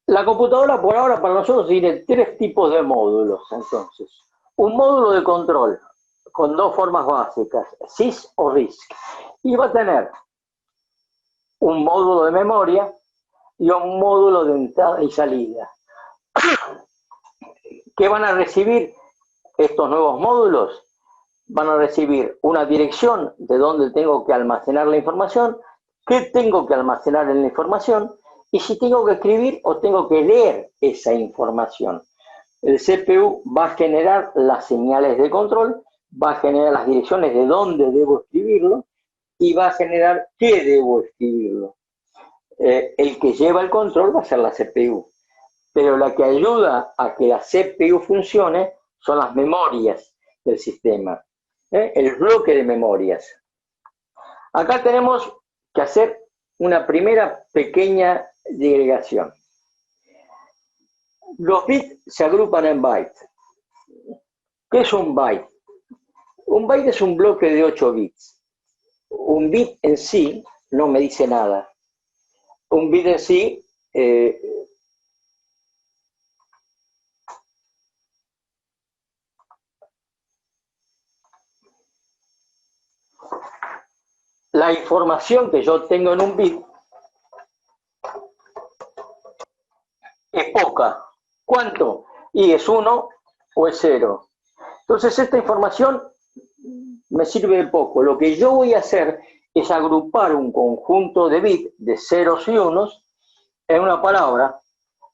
La computadora por ahora para nosotros tiene tres tipos de módulos. Entonces, un módulo de control con dos formas básicas, sys o RISC, y va a tener un módulo de memoria y un módulo de entrada y salida. ¿Qué van a recibir estos nuevos módulos? Van a recibir una dirección de dónde tengo que almacenar la información, qué tengo que almacenar en la información y si tengo que escribir o tengo que leer esa información. El CPU va a generar las señales de control, va a generar las direcciones de dónde debo escribirlo y va a generar qué debo escribirlo. El que lleva el control va a ser la CPU, pero la que ayuda a que la CPU funcione son las memorias del sistema, el bloque de memorias. Acá tenemos que hacer una primera pequeña digregación. Los bits se agrupan en bytes. ¿Qué es un byte? Un byte es un bloque de 8 bits. Un bit en sí no me dice nada. Un bit en sí la información que yo tengo en un bit es poca. ¿Cuánto? Y es 1 o es 0. Entonces esta información me sirve de poco. Lo que yo voy a hacer es agrupar un conjunto de bits de ceros y unos en una palabra,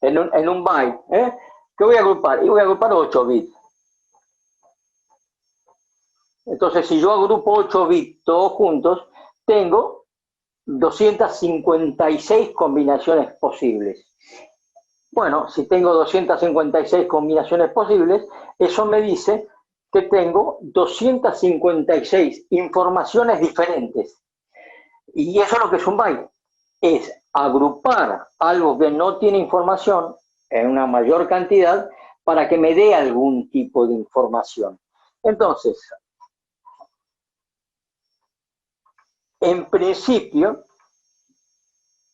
en un byte. ¿Qué voy a agrupar? Y voy a agrupar 8 bits. Entonces, si yo agrupo 8 bits todos juntos, tengo 256 combinaciones posibles. Bueno, si tengo 256 combinaciones posibles, eso me dice que tengo 256 informaciones diferentes. Y eso es lo que es un byte. Es agrupar algo que no tiene información en una mayor cantidad para que me dé algún tipo de información. Entonces, en principio,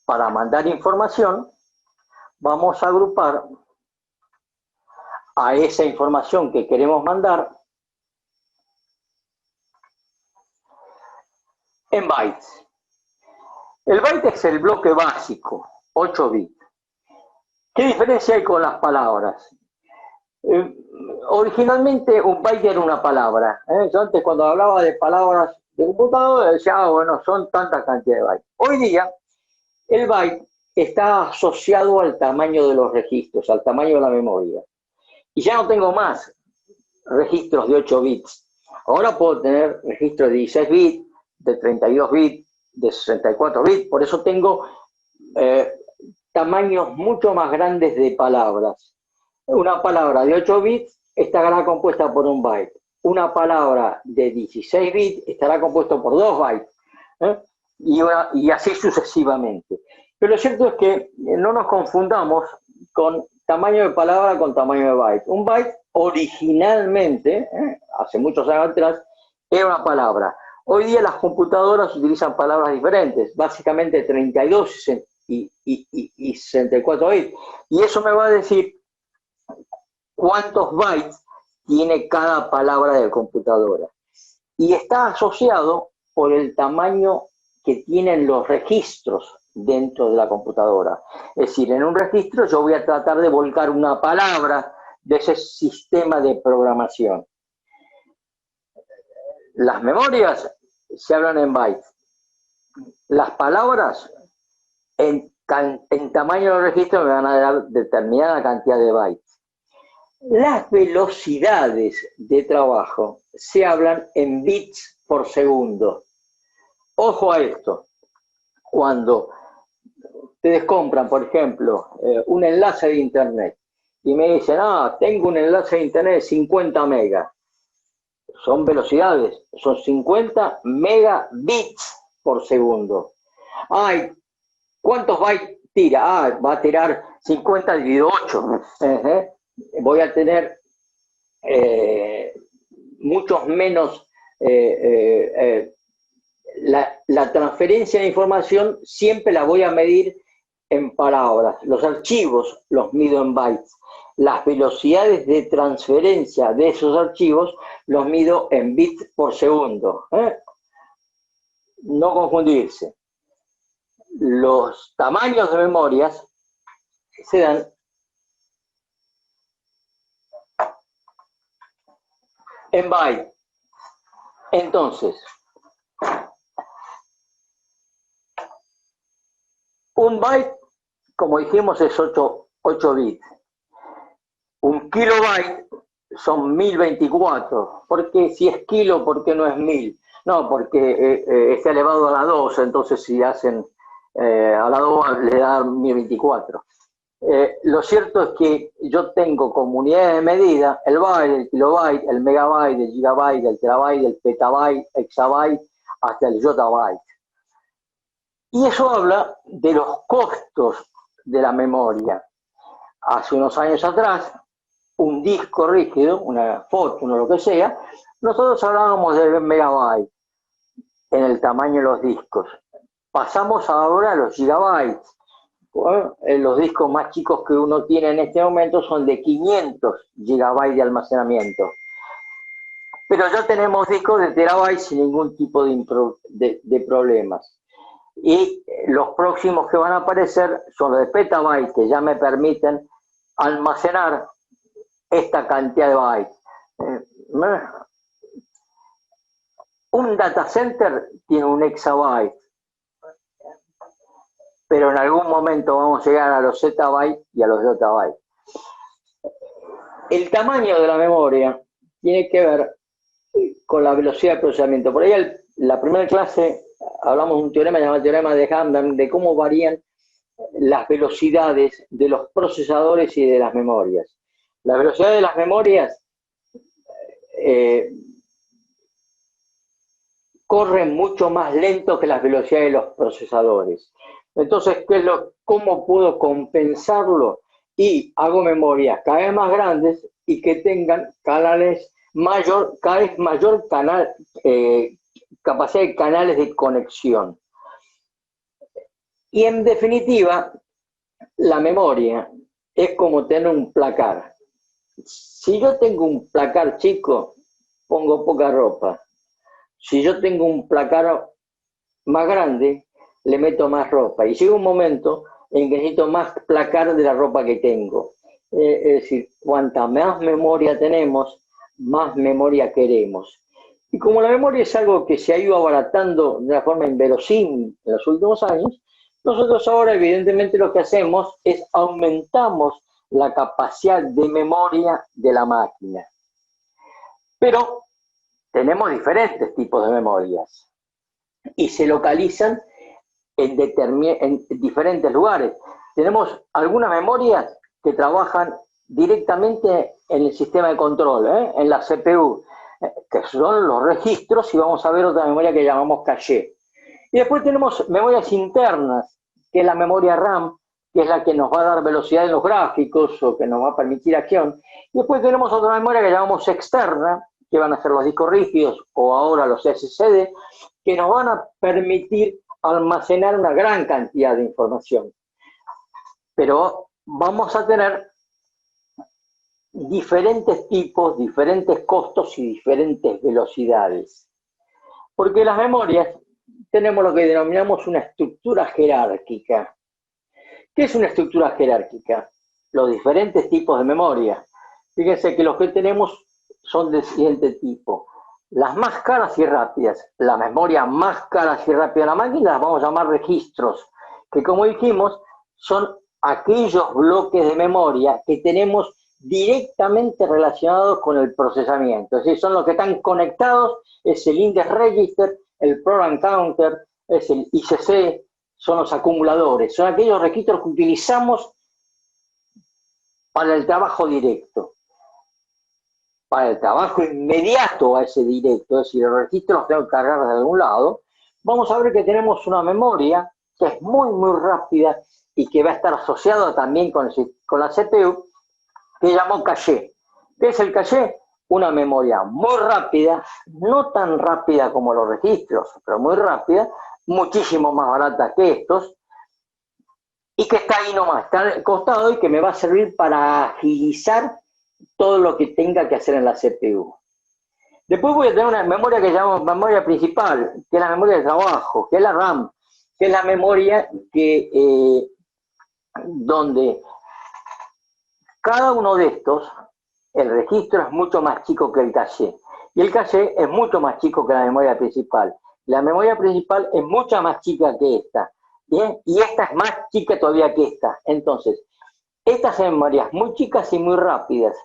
para mandar información, vamos a agrupar a esa información que queremos mandar en bytes. El byte es el bloque básico, 8 bits. ¿Qué diferencia hay con las palabras? Originalmente un byte era una palabra. Yo antes cuando hablaba de palabras de computador decía, bueno, son tantas cantidades de bytes. Hoy día el byte está asociado al tamaño de los registros, al tamaño de la memoria. Y ya no tengo más registros de 8 bits. Ahora puedo tener registros de 16 bits, de 32 bits, de 64 bits. Por eso tengo tamaños mucho más grandes de palabras. Una palabra de 8 bits estará compuesta por un byte. Una palabra de 16 bits estará compuesta por 2 bytes. Y así sucesivamente. Pero lo cierto es que no nos confundamos con tamaño de palabra con tamaño de byte. Un byte originalmente, hace muchos años atrás, era una palabra. Hoy día las computadoras utilizan palabras diferentes, básicamente 32 y 64 bits. Y eso me va a decir cuántos bytes tiene cada palabra de computadora. Y está asociado por el tamaño que tienen los registros dentro de la computadora. Es decir, en un registro yo voy a tratar de volcar una palabra de ese sistema de programación. Las memorias se hablan en bytes. Las palabras en tamaño del registro me van a dar determinada cantidad de bytes. Las velocidades de trabajo se hablan en bits por segundo. Ojo a esto. Cuando ustedes compran, por ejemplo, un enlace de internet y me dicen, tengo un enlace de internet de 50 megas. Son velocidades, son 50 megabits por segundo. Ay, ¿cuántos bytes tira? Va a tirar 50 dividido 8. Voy a tener muchos menos la transferencia de información siempre la voy a medir en palabras, los archivos los mido en bytes, las velocidades de transferencia de esos archivos los mido en bits por segundo. No confundirse. Los tamaños de memorias se dan en bytes. Entonces, un byte, como dijimos, es 8 bits. Un kilobyte son 1024. ¿Por qué? Si es kilo, ¿por qué no es 1000? No, porque está elevado a la 2, entonces si hacen a la 2 le da 1024. Lo cierto es que yo tengo como unidades de medida el byte, el kilobyte, el megabyte, el gigabyte, el terabyte, el petabyte, exabyte, hasta el yottabyte. Y eso habla de los costos de la memoria. Hace unos años atrás, un disco rígido, una foto, lo que sea, nosotros hablábamos de megabyte en el tamaño de los discos. Pasamos ahora a los gigabytes. Bueno, los discos más chicos que uno tiene en este momento son de 500 gigabytes de almacenamiento. Pero ya tenemos discos de terabytes sin ningún tipo de problemas. Y los próximos que van a aparecer son los de petabytes, que ya me permiten almacenar esta cantidad de bytes. Un data center tiene un exabyte, pero en algún momento vamos a llegar a los zettabytes y a los yottabytes. El tamaño de la memoria tiene que ver con la velocidad de procesamiento. Por ahí en la primera clase hablamos de un teorema llamado teorema de Hammond, de cómo varían las velocidades de los procesadores y de las memorias. La velocidad de las memorias corren mucho más lento que las velocidades de los procesadores. Entonces, ¿cómo puedo compensarlo? Y hago memorias cada vez más grandes y que tengan cada vez mayor capacidad de canales de conexión. Y en definitiva, la memoria es como tener un placar. Si yo tengo un placar chico, pongo poca ropa. Si yo tengo un placar más grande, le meto más ropa. Y llega un momento en que necesito más placar de la ropa que tengo. Es decir, cuanta más memoria tenemos, más memoria queremos. Y como la memoria es algo que se ha ido abaratando de una forma inverosímil en los últimos años, nosotros ahora evidentemente lo que hacemos es aumentamos la capacidad de memoria de la máquina. Pero tenemos diferentes tipos de memorias y se localizan en diferentes lugares. Tenemos algunas memorias que trabajan directamente en el sistema de control, en la CPU, que son los registros, y vamos a ver otra memoria que llamamos caché. Y después tenemos memorias internas, que es la memoria RAM, que es la que nos va a dar velocidad en los gráficos o que nos va a permitir acción. Y después tenemos otra memoria que llamamos externa, que van a ser los discos rígidos o ahora los SSD, que nos van a permitir almacenar una gran cantidad de información. Pero vamos a tener diferentes tipos, diferentes costos y diferentes velocidades. Porque las memorias tenemos lo que denominamos una estructura jerárquica. ¿Qué es una estructura jerárquica? Los diferentes tipos de memoria. Fíjense que los que tenemos son del siguiente tipo. Las más caras y rápidas, la memoria más cara y rápida de la máquina, las vamos a llamar registros, que como dijimos, son aquellos bloques de memoria que tenemos directamente relacionados con el procesamiento. Es decir, son los que están conectados, es el index register, el program counter, es el ICC, son los acumuladores, son aquellos registros que utilizamos para el trabajo directo. Para el trabajo inmediato a ese directo, es decir, los registros los tengo que cargar de algún lado, vamos a ver que tenemos una memoria que es muy, muy rápida y que va a estar asociada también con la CPU, que llamó caché. ¿Qué es el caché? Una memoria muy rápida, no tan rápida como los registros, pero muy rápida, muchísimo más barata que estos, y que está ahí nomás, está al costado y que me va a servir para agilizar todo lo que tenga que hacer en la CPU. Después voy a tener una memoria que llamamos memoria principal, que es la memoria de trabajo, que es la RAM, que es la memoria que donde cada uno de estos, el registro es mucho más chico que el caché, y el caché es mucho más chico que la memoria principal. La memoria principal es mucho más chica que esta, ¿bien? Y esta es más chica todavía que esta. Entonces, estas memorias muy chicas y muy rápidas.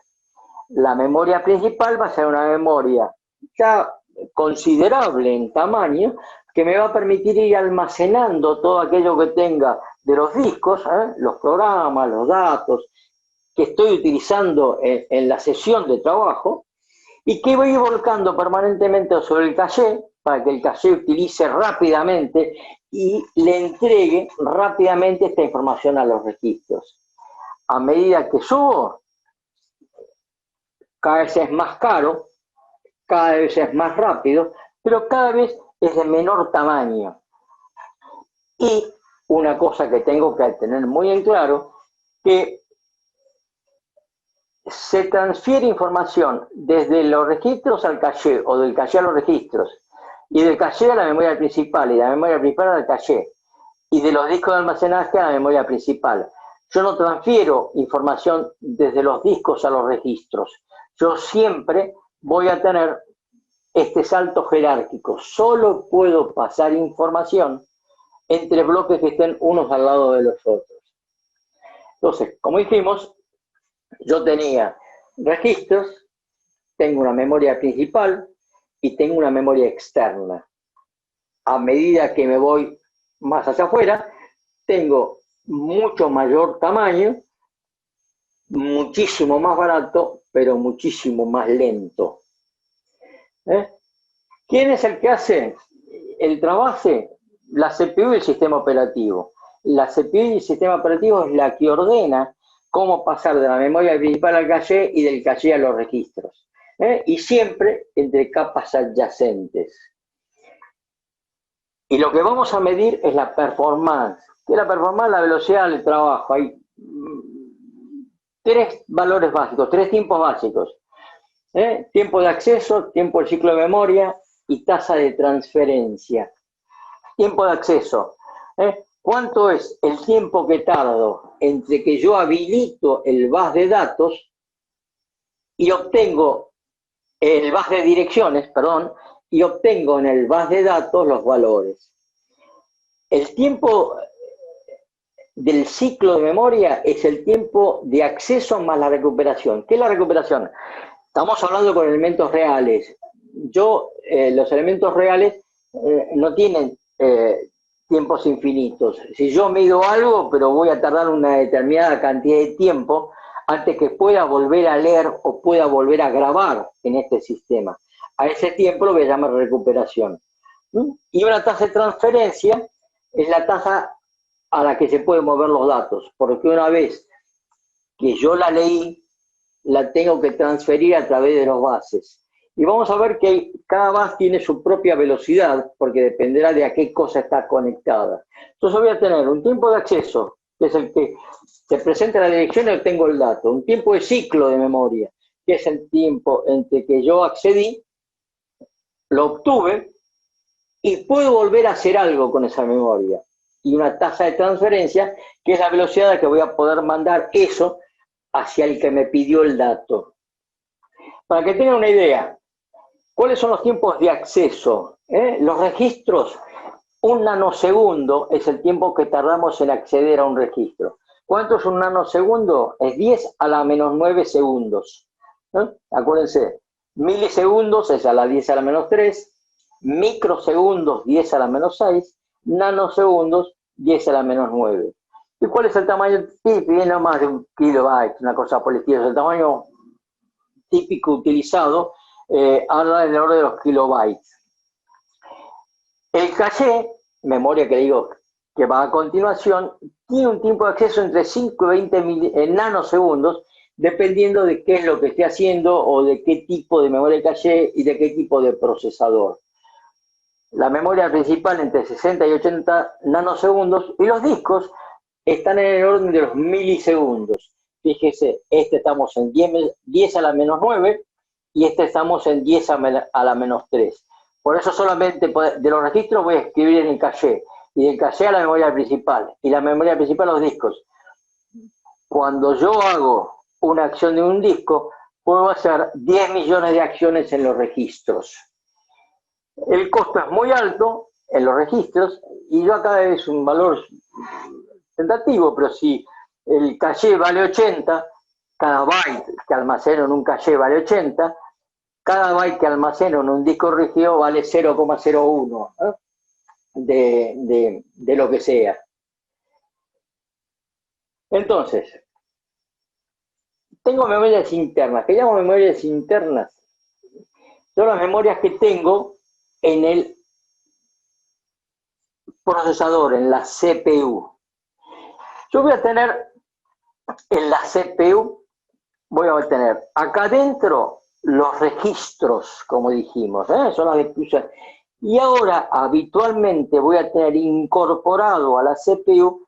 La memoria principal va a ser una memoria ya considerable en tamaño, que me va a permitir ir almacenando todo aquello que tenga de los discos, los programas, los datos que estoy utilizando en la sesión de trabajo, y que voy volcando permanentemente sobre el caché para que el caché utilice rápidamente y le entregue rápidamente esta información a los registros. A medida que subo, cada vez es más caro, cada vez es más rápido, pero cada vez es de menor tamaño. Y una cosa que tengo que tener muy en claro, que se transfiere información desde los registros al caché, o del caché a los registros, y del caché a la memoria principal, y de la memoria principal al caché, y de los discos de almacenaje a la memoria principal. Yo no transfiero información desde los discos a los registros. Yo siempre voy a tener este salto jerárquico. Solo puedo pasar información entre bloques que estén unos al lado de los otros. Entonces, como dijimos, yo tenía registros, tengo una memoria principal y tengo una memoria externa. A medida que me voy más hacia afuera, tengo mucho mayor tamaño, muchísimo más barato, pero muchísimo más lento. ¿Quién es el que hace el trabajo? La CPU y el sistema operativo. La CPU y el sistema operativo es la que ordena cómo pasar de la memoria principal al caché y del caché a los registros. Y siempre entre capas adyacentes. Y lo que vamos a medir es la performance. ¿Qué es la performance? La velocidad del trabajo. Hay tres valores básicos, tres tiempos básicos. Tiempo de acceso, tiempo del ciclo de memoria y tasa de transferencia. Tiempo de acceso. ¿Cuánto es el tiempo que tardo entre que yo habilito el bus de datos y obtengo el bus de direcciones, perdón, y obtengo en el bus de datos los valores? El tiempo del ciclo de memoria es el tiempo de acceso más la recuperación. ¿Qué es la recuperación? Estamos hablando con elementos reales. Los elementos reales no tienen tiempos infinitos. Si yo mido algo, pero voy a tardar una determinada cantidad de tiempo antes que pueda volver a leer o pueda volver a grabar en este sistema. A ese tiempo lo voy a llamar recuperación. Y una tasa de transferencia es la tasa a la que se pueden mover los datos, porque una vez que yo la leí, la tengo que transferir a través de los buses. Y vamos a ver que cada bus tiene su propia velocidad, porque dependerá de a qué cosa está conectada. Entonces voy a tener un tiempo de acceso, que es el que se presenta la dirección y obtengo el dato. Un tiempo de ciclo de memoria, que es el tiempo entre que yo accedí, lo obtuve, y puedo volver a hacer algo con esa memoria. Y una tasa de transferencia, que es la velocidad a la que voy a poder mandar eso hacia el que me pidió el dato. Para que tengan una idea, ¿cuáles son los tiempos de acceso? Los registros, un nanosegundo es el tiempo que tardamos en acceder a un registro. ¿Cuánto es un nanosegundo? Es 10 a la menos 9 segundos. Acuérdense, milisegundos es a la 10 a la menos 3, microsegundos 10 a la menos 6, nanosegundos 10 a la menos 9. ¿Y cuál es el tamaño típico? No más de un kilobyte, una cosa por el estilo. Es el tamaño típico utilizado, habla del orden de los kilobytes. El caché, memoria que digo que va a continuación, tiene un tiempo de acceso entre 5 y 20 nanosegundos, dependiendo de qué es lo que esté haciendo o de qué tipo de memoria caché y de qué tipo de procesador. La memoria principal entre 60 y 80 nanosegundos y los discos están en el orden de los milisegundos. Fíjese, este estamos en 10 a la menos 9 y este estamos en 10 a la menos 3. Por eso solamente de los registros voy a escribir en el caché, y del caché a la memoria principal, y la memoria principal a los discos. Cuando yo hago una acción de un disco, puedo hacer 10 millones de acciones en los registros. El costo es muy alto en los registros, y yo acá es un valor tentativo, pero si el caché vale 80, cada byte que almaceno en un caché vale 80, cada byte que almaceno en un disco rígido vale 0,01 de lo que sea. Entonces, tengo memorias internas. ¿Qué llamo memorias internas? Son las memorias que tengo en el procesador, en la CPU. Yo voy a tener en la CPU, voy a tener acá adentro los registros, como dijimos, son las que usan. Y ahora habitualmente voy a tener incorporado a la CPU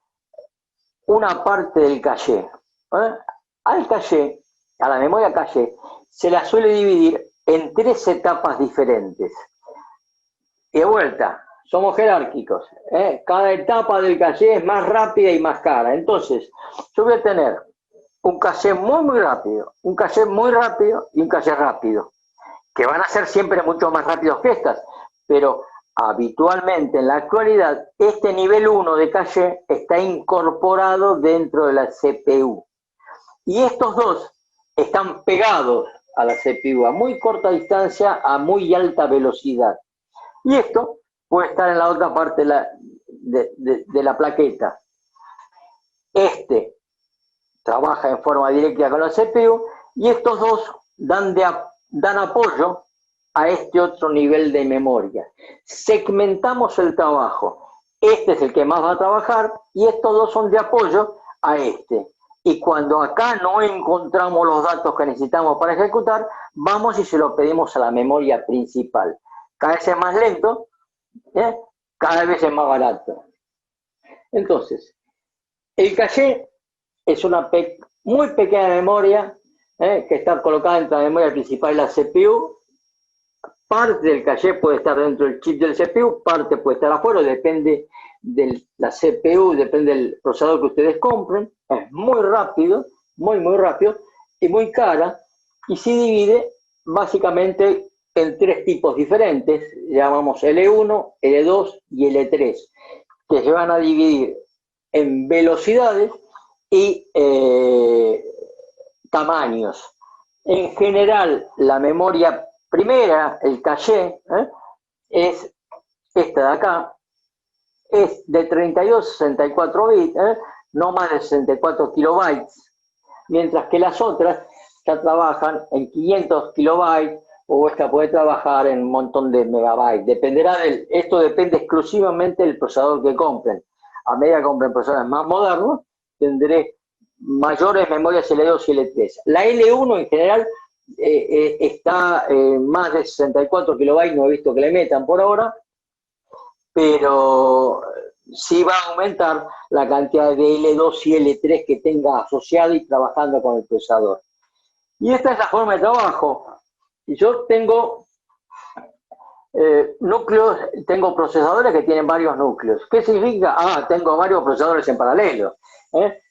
una parte del caché. Al caché, a la memoria caché, se la suele dividir en 3 etapas diferentes. Y de vuelta, somos jerárquicos. Cada etapa del caché es más rápida y más cara. Entonces, yo voy a tener un caché muy rápido, un caché muy rápido y un caché rápido, que van a ser siempre mucho más rápidos que estas, pero habitualmente en la actualidad este nivel 1 de caché está incorporado dentro de la CPU. Y estos dos están pegados a la CPU a muy corta distancia, a muy alta velocidad. Y esto puede estar en la otra parte de la plaqueta. Este trabaja en forma directa con la CPU y estos dos dan apoyo a este otro nivel de memoria. Segmentamos el trabajo. Este es el que más va a trabajar y estos dos son de apoyo a este. Y cuando acá no encontramos los datos que necesitamos para ejecutar, vamos y se lo pedimos a la memoria principal. Cada vez es más lento, cada vez es más barato. Entonces, el caché es una muy pequeña memoria que está colocada entre la memoria principal y la CPU. Parte del caché puede estar dentro del chip del CPU, parte puede estar afuera, depende de la CPU, depende del procesador que ustedes compren. Es muy rápido, muy rápido y muy cara, y se divide básicamente en 3 tipos diferentes, llamamos L1, L2 y L3, que se van a dividir en velocidades y tamaños. En general, la memoria primera, el caché, es esta de acá, es de 32 a 64 bits, no más de 64 kilobytes, mientras que las otras ya trabajan en 500 kilobytes, o esta puede trabajar en un montón de megabytes. Esto depende exclusivamente del procesador que compren. A medida que compren procesadores más modernos, tendré mayores memorias L2 y L3. La L1 en general está más de 64 kilobytes, no he visto que le metan por ahora, pero sí va a aumentar la cantidad de L2 y L3 que tenga asociado y trabajando con el procesador. Y esta es la forma de trabajo. Yo tengo núcleos, tengo procesadores que tienen varios núcleos. ¿Qué significa? Tengo varios procesadores en paralelo.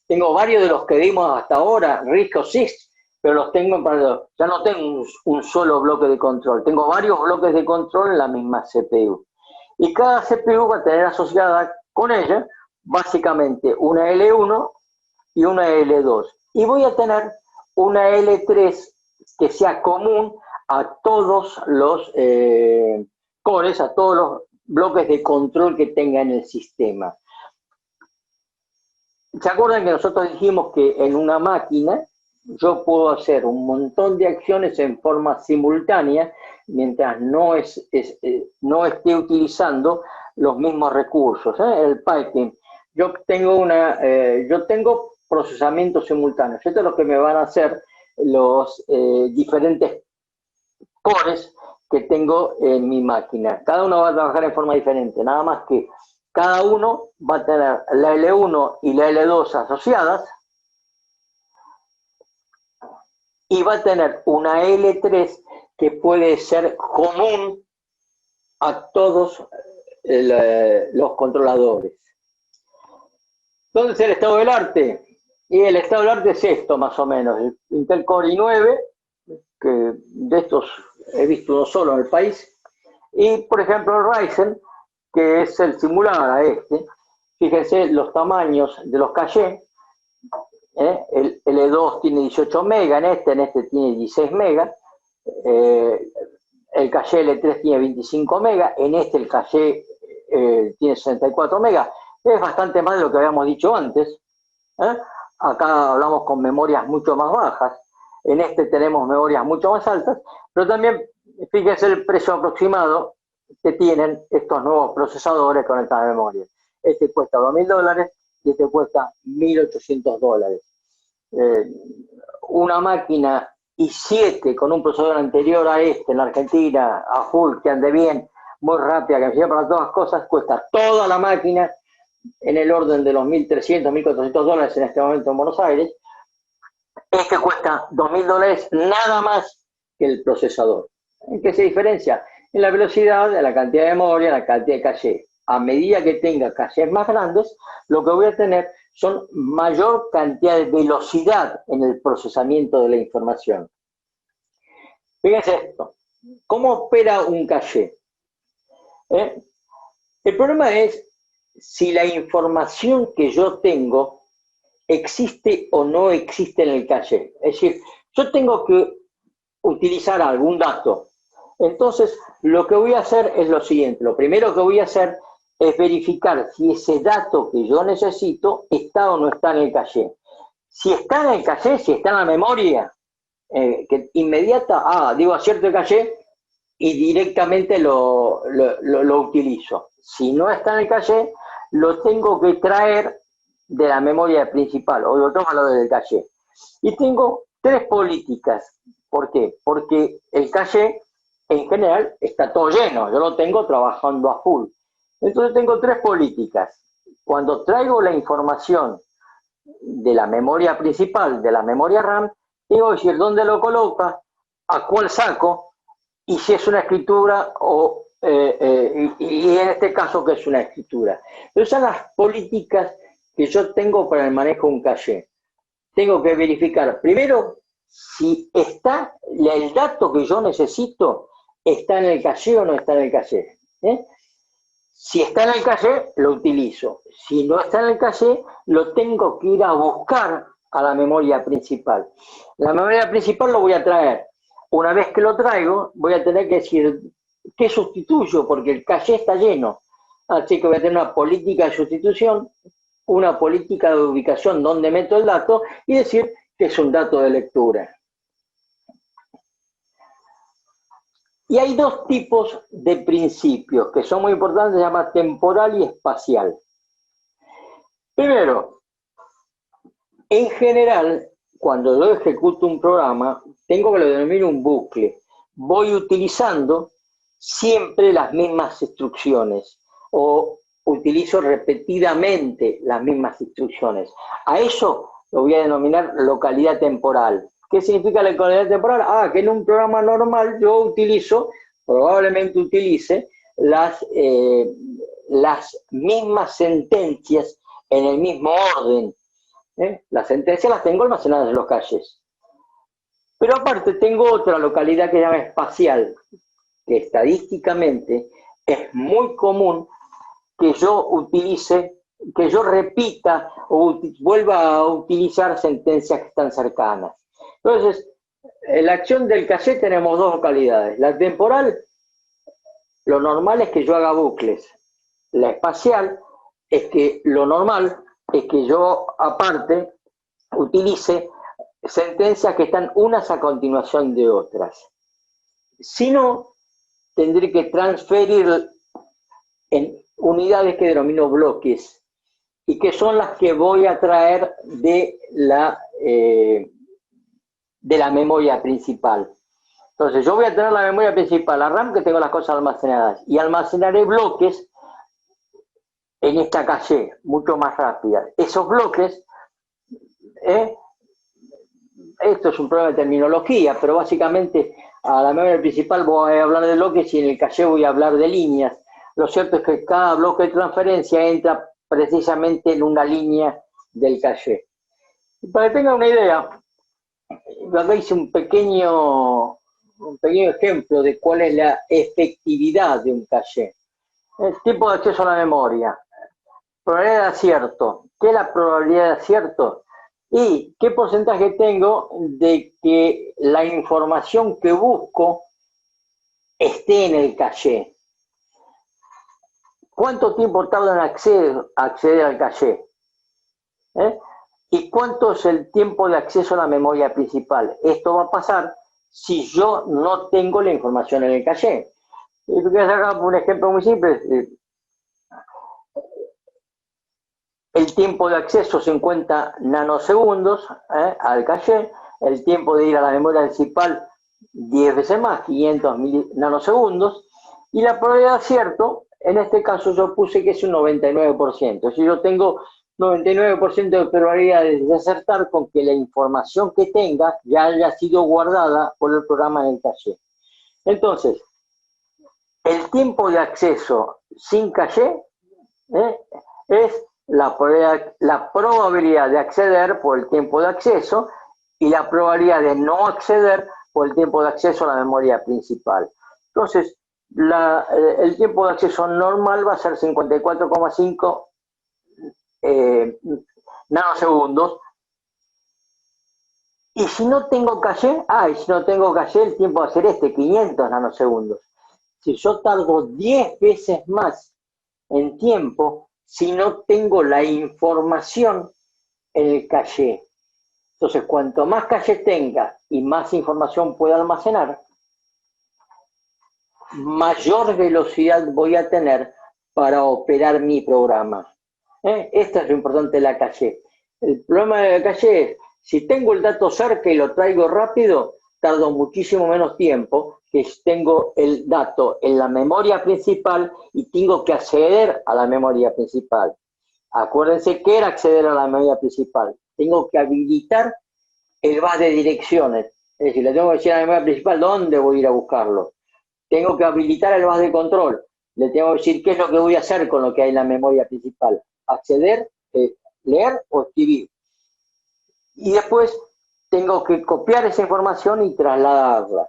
Tengo varios de los que vimos hasta ahora, RISC o CISC, pero los tengo en paralelo. Ya no tengo un solo bloque de control, tengo varios bloques de control en la misma CPU. Y cada CPU va a tener asociada con ella básicamente una L1 y una L2. Y voy a tener una L3 que sea común a todos los cores, a todos los bloques de control que tenga en el sistema. ¿Se acuerdan que nosotros dijimos que en una máquina yo puedo hacer un montón de acciones en forma simultánea mientras no esté utilizando los mismos recursos? El piping. Yo tengo procesamiento simultáneo. Esto es lo que me van a hacer los diferentes cores que tengo en mi máquina. Cada uno va a trabajar en forma diferente, nada más que cada uno va a tener la L1 y la L2 asociadas y va a tener una L3 que puede ser común a todos los controladores. ¿Dónde es el estado del arte? Y el estado del arte es esto, más o menos. El Intel Core i9, que de estos he visto uno solo en el país, y por ejemplo el Ryzen, que es el similar a este. Fíjense los tamaños de los cachés. El L2 tiene 18 megas en este tiene 16 megas. El caché L3 tiene 25 megas, en este el caché tiene 64 megas. Es bastante más de lo que habíamos dicho antes. Acá hablamos con memorias mucho más bajas, en este tenemos memorias mucho más altas, pero también fíjense el precio aproximado que tienen estos nuevos procesadores con esta memoria. Este cuesta $2.000 y este cuesta $1.800. Una máquina i7 con un procesador anterior a este en la Argentina, a full, que ande bien, muy rápida, que me sirve para todas las cosas, cuesta toda la máquina en el orden de los $1.300, $1.400 en este momento en Buenos Aires. Este cuesta $2.000 nada más que el procesador. ¿En qué se diferencia? En la velocidad, en la cantidad de memoria, en la cantidad de caché. A medida que tenga cachés más grandes, lo que voy a tener son mayor cantidad de velocidad en el procesamiento de la información. Fíjense esto. ¿Cómo opera un caché? El problema es si la información que yo tengo existe o no existe en el caché. Es decir, yo tengo que utilizar algún dato. Entonces, lo que voy a hacer es lo siguiente. Lo primero que voy a hacer es verificar si ese dato que yo necesito está o no está en el caché. Si está en el caché, si está en la memoria que inmediata, digo acierto el caché y directamente lo utilizo. Si no está en el caché, lo tengo que traer de la memoria principal o de otro valor del caché. Y tengo tres políticas. ¿Por qué? Porque el caché en general está todo lleno, yo lo tengo trabajando a full. Entonces tengo tres políticas. Cuando traigo la información de la memoria principal, de la memoria RAM, tengo que decir dónde lo coloca, a cuál saco, y si es una escritura y en este caso que es una escritura. Esas son las políticas que yo tengo para el manejo de un caché. Tengo que verificar primero si está el dato que yo necesito, está en el caché o no está en el caché. Si está en el caché, lo utilizo. Si no está en el caché, lo tengo que ir a buscar a la memoria principal. La memoria principal lo voy a traer. Una vez que lo traigo, voy a tener que decir qué sustituyo, porque el caché está lleno. Así que voy a tener una política de sustitución, una política de ubicación donde meto el dato y decir que es un dato de lectura. Y hay dos tipos de principios que son muy importantes, se llama temporal y espacial. Primero, en general, cuando yo ejecuto un programa, tengo que lo denominar un bucle. Voy utilizando siempre las mismas instrucciones o utilizo repetidamente las mismas instrucciones. A eso lo voy a denominar localidad temporal. ¿Qué significa la localidad temporal? Que en un programa normal yo probablemente utilice las mismas sentencias en el mismo orden. Las sentencias las tengo almacenadas en los caches. Pero aparte tengo otra localidad que se llama espacial, que estadísticamente es muy común que yo utilice, que yo repita o vuelva a utilizar sentencias que están cercanas. Entonces, en la acción del caché tenemos dos localidades. La temporal, lo normal es que yo haga bucles. La espacial es que lo normal es que yo, aparte, utilice sentencias que están unas a continuación de otras. Si no, tendré que transferir en unidades que denomino bloques y que son las que voy a traer de la memoria principal. Entonces, yo voy a tener la memoria principal, la RAM, que tengo las cosas almacenadas, y almacenaré bloques en esta calle mucho más rápida. Esos bloques, esto es un problema de terminología, pero básicamente a la memoria principal voy a hablar de bloques y en el caché voy a hablar de líneas. Lo cierto es que cada bloque de transferencia entra precisamente en una línea del caché. Para que tengan una idea, acá hice un pequeño ejemplo de cuál es la efectividad de un caché. El tiempo de acceso a la memoria. Probabilidad de acierto. ¿Qué es la probabilidad de acierto? ¿Y qué porcentaje tengo de que la información que busco esté en el caché? ¿Cuánto tiempo tarda en acceder al caché? ¿Y cuánto es el tiempo de acceso a la memoria principal? Esto va a pasar si yo no tengo la información en el caché. Y voy a sacar un ejemplo muy simple. El tiempo de acceso 50 nanosegundos al caché, el tiempo de ir a la memoria principal 10 veces más, 500 nanosegundos, y la probabilidad de acierto, en este caso yo puse que es un 99%. Si yo tengo 99% de probabilidad de acertar con que la información que tenga ya haya sido guardada por el programa en el caché. Entonces, el tiempo de acceso sin caché es la probabilidad de acceder por el tiempo de acceso y la probabilidad de no acceder por el tiempo de acceso a la memoria principal. Entonces, el tiempo de acceso normal va a ser 54,5 nanosegundos. Y si no tengo caché, el tiempo va a ser 500 nanosegundos. Si yo tardo 10 veces más en tiempo, si no tengo la información en el caché. Entonces, cuanto más caché tenga y más información pueda almacenar, mayor velocidad voy a tener para operar mi programa. Esto es lo importante de la caché. El problema de la caché es, si tengo el dato cerca y lo traigo rápido, tardo muchísimo menos tiempo que si tengo el dato en la memoria principal y tengo que acceder a la memoria principal. Acuérdense que era acceder a la memoria principal. Tengo que habilitar el bus de direcciones. Es decir, le tengo que decir a la memoria principal dónde voy a ir a buscarlo. Tengo que habilitar el bus de control. Le tengo que decir qué es lo que voy a hacer con lo que hay en la memoria principal. Acceder, leer o escribir. Y después tengo que copiar esa información y trasladarla.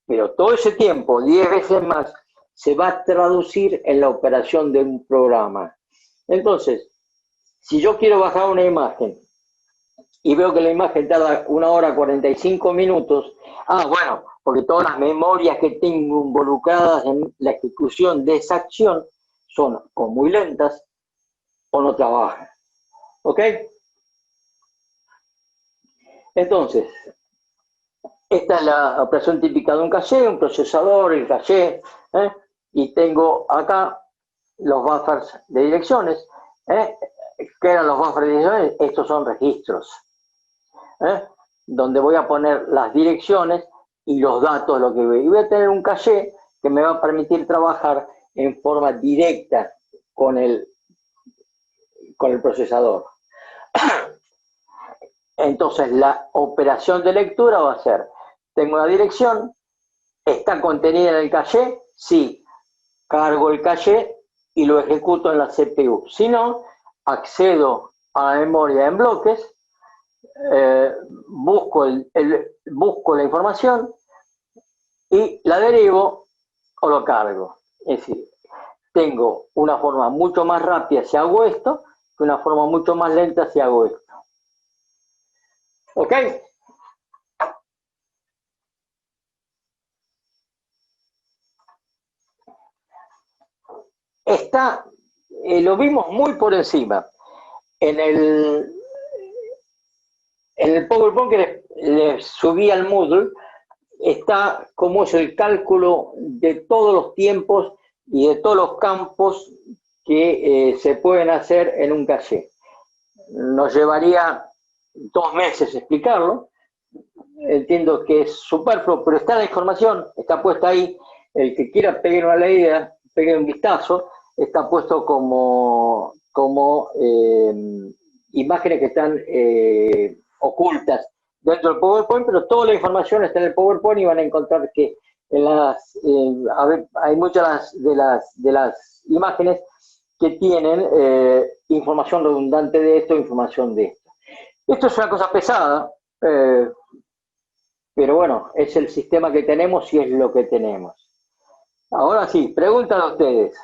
Pero todo ese tiempo, 10 veces más, se va a traducir en la operación de un programa. Entonces, si yo quiero bajar una imagen y veo que la imagen tarda 1 hora 45 minutos, bueno, porque todas las memorias que tengo involucradas en la ejecución de esa acción son o muy lentas o no trabajan. ¿Ok? Entonces, esta es la operación típica de un caché, un procesador, el caché, y tengo acá los buffers de direcciones. ¿Qué eran los buffers de direcciones? Estos son registros, donde voy a poner las direcciones y los datos de lo que voy. Y voy a tener un caché que me va a permitir trabajar en forma directa con el procesador. Entonces, la operación de lectura va a ser, tengo una dirección, ¿está contenida en el caché? Sí. Cargo el caché y lo ejecuto en la CPU. Si no, accedo a la memoria en bloques, busco la información y la derivo o lo cargo. Es decir, tengo una forma mucho más rápida si hago esto que una forma mucho más lenta si hago esto. ¿Ok? Lo vimos muy por encima. En el PowerPoint que les subí al Moodle, está cómo es el cálculo de todos los tiempos y de todos los campos que se pueden hacer en un caché. Nos llevaría 2 meses explicarlo. Entiendo que es superfluo, pero está la información, está puesta ahí. El que quiera pegar una leída, pegue un vistazo. está puesto como imágenes que están ocultas dentro del PowerPoint, pero toda la información está en el PowerPoint y van a encontrar que en hay muchas de las imágenes que tienen información redundante de esto, información de esto. Esto es una cosa pesada, pero bueno, es el sistema que tenemos y es lo que tenemos. Ahora sí, preguntan a ustedes.